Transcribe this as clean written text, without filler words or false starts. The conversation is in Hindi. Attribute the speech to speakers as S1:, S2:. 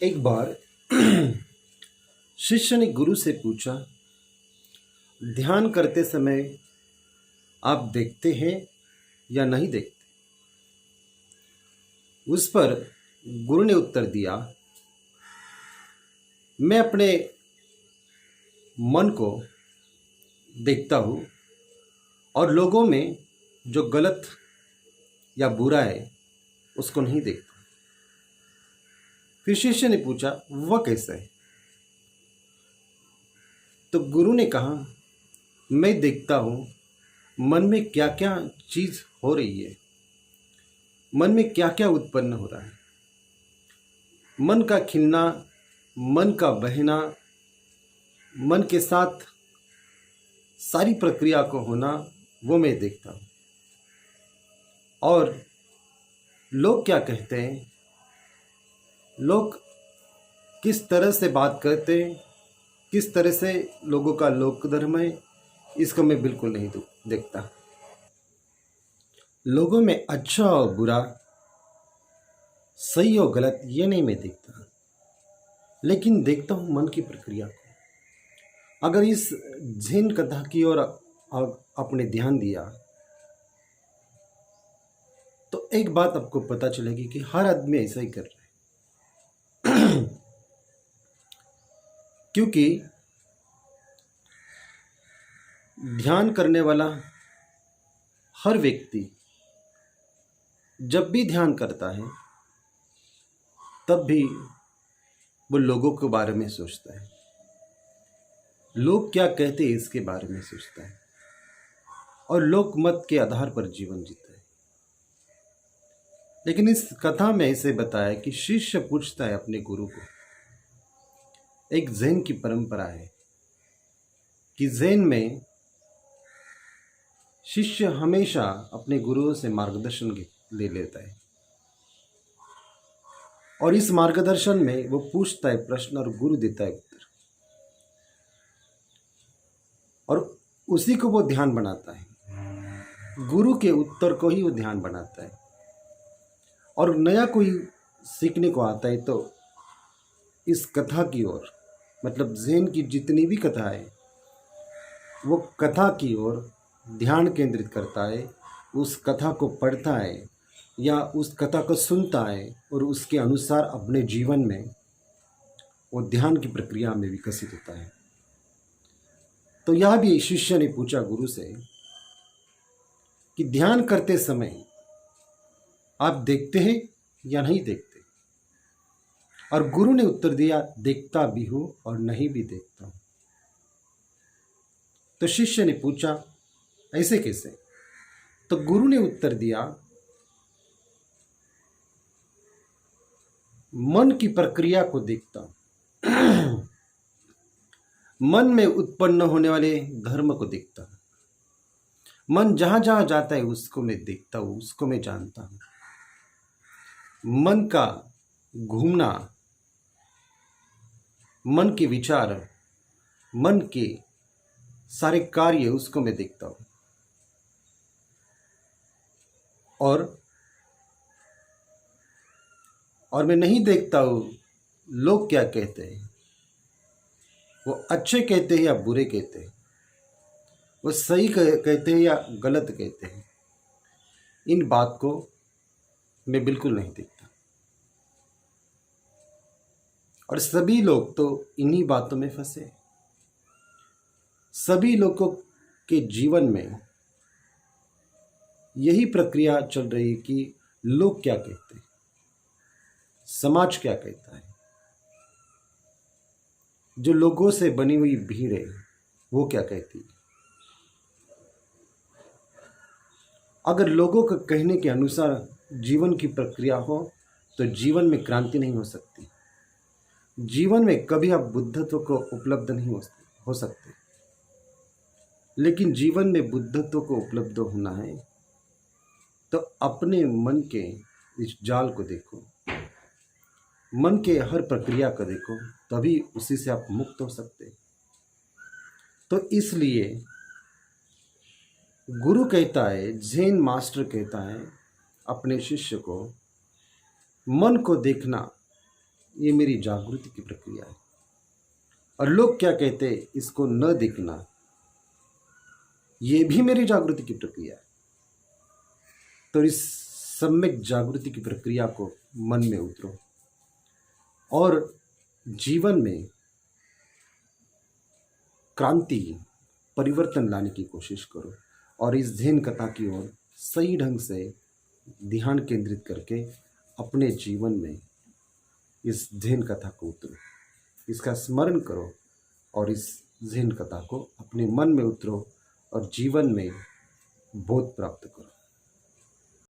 S1: एक बार शिष्य ने गुरु से पूछा, ध्यान करते समय आप देखते हैं या नहीं देखते? उस पर गुरु ने उत्तर दिया, मैं अपने मन को देखता हूँ और लोगों में जो गलत या बुरा है उसको नहीं देखता। फिर शिष्य ने पूछा, वह कैसा है? तो गुरु ने कहा, मैं देखता हूँ मन में क्या क्या चीज हो रही है, मन में क्या क्या उत्पन्न हो रहा है। मन का खिलना, मन का बहना, मन के साथ सारी प्रक्रिया को होना, वो मैं देखता हूँ। और लोग क्या कहते हैं, लोग किस तरह से बात करते हैं, किस तरह से लोगों का लोक धर्म है, इसको मैं बिल्कुल नहीं देखता। लोगों में अच्छा और बुरा, सही और गलत, ये नहीं मैं देखता, लेकिन देखता हूँ मन की प्रक्रिया को। अगर इस ज़ेन कथा की ओर आपने ध्यान दिया तो एक बात आपको पता चलेगी कि हर आदमी ऐसा ही कर रहा है। क्योंकि ध्यान करने वाला हर व्यक्ति जब भी ध्यान करता है तब भी वो लोगों के बारे में सोचता है, लोग क्या कहते हैं इसके बारे में सोचता है और लोक मत के आधार पर जीवन जीता है। लेकिन इस कथा में ऐसे बताया कि शिष्य पूछता है अपने गुरु को। एक ज़ेन की परंपरा है कि ज़ेन में शिष्य हमेशा अपने गुरुओं से मार्गदर्शन ले लेता है और इस मार्गदर्शन में वो पूछता है प्रश्न और गुरु देता है उत्तर, और उसी को वो ध्यान बनाता है। गुरु के उत्तर को ही वो ध्यान बनाता है। और नया कोई सीखने को आता है तो इस कथा की ओर, मतलब ज़ेन की जितनी भी कथा है, वो कथा की ओर ध्यान केंद्रित करता है, उस कथा को पढ़ता है या उस कथा को सुनता है और उसके अनुसार अपने जीवन में वो ध्यान की प्रक्रिया में विकसित होता है। तो यह भी शिष्य ने पूछा गुरु से कि ध्यान करते समय आप देखते हैं या नहीं देखते? और गुरु ने उत्तर दिया, देखता भी हूं और नहीं भी देखता हूं। तो शिष्य ने पूछा, ऐसे कैसे? तो गुरु ने उत्तर दिया, मन की प्रक्रिया को देखता हूं। मन में उत्पन्न होने वाले धर्म को देखता हूं। मन जहां जहां जाता है उसको मैं देखता हूं, उसको मैं जानता हूं। मन का घूमना, मन के विचार, मन के सारे कार्य, उसको मैं देखता हूं। और मैं नहीं देखता हूं लोग क्या कहते हैं, वो अच्छे कहते हैं या बुरे कहते हैं, वो सही कहते हैं या गलत कहते हैं, इन बात को मैं बिल्कुल नहीं देखता। और सभी लोग तो इन्हीं बातों में फंसे। सभी लोगों के जीवन में यही प्रक्रिया चल रही है कि लोग क्या कहते हैं, समाज क्या कहता है, जो लोगों से बनी हुई भीड़ है वो क्या कहती है। अगर लोगों के कहने के अनुसार जीवन की प्रक्रिया हो तो जीवन में क्रांति नहीं हो सकती। जीवन में कभी आप बुद्धत्व को उपलब्ध नहीं हो सकते। लेकिन जीवन में बुद्धत्व को उपलब्ध होना है तो अपने मन के इस जाल को देखो, मन के हर प्रक्रिया को देखो, तभी उसी से आप मुक्त हो सकते। तो इसलिए गुरु कहता है, ज़ेन मास्टर कहता है अपने शिष्य को, मन को देखना ये मेरी जागृति की प्रक्रिया है। और लोग क्या कहते हैं इसको न देखना, ये भी मेरी जागृति की प्रक्रिया है। तो इस सम्यक जागृति की प्रक्रिया को मन में उतरो और जीवन में क्रांति, परिवर्तन लाने की कोशिश करो। और इस ध्यान कथा की ओर सही ढंग से ध्यान केंद्रित करके अपने जीवन में इस ध्यान कथा को उतरो, इसका स्मरण करो और इस ध्यान कथा को अपने मन में उतरो और जीवन में बोध प्राप्त करो।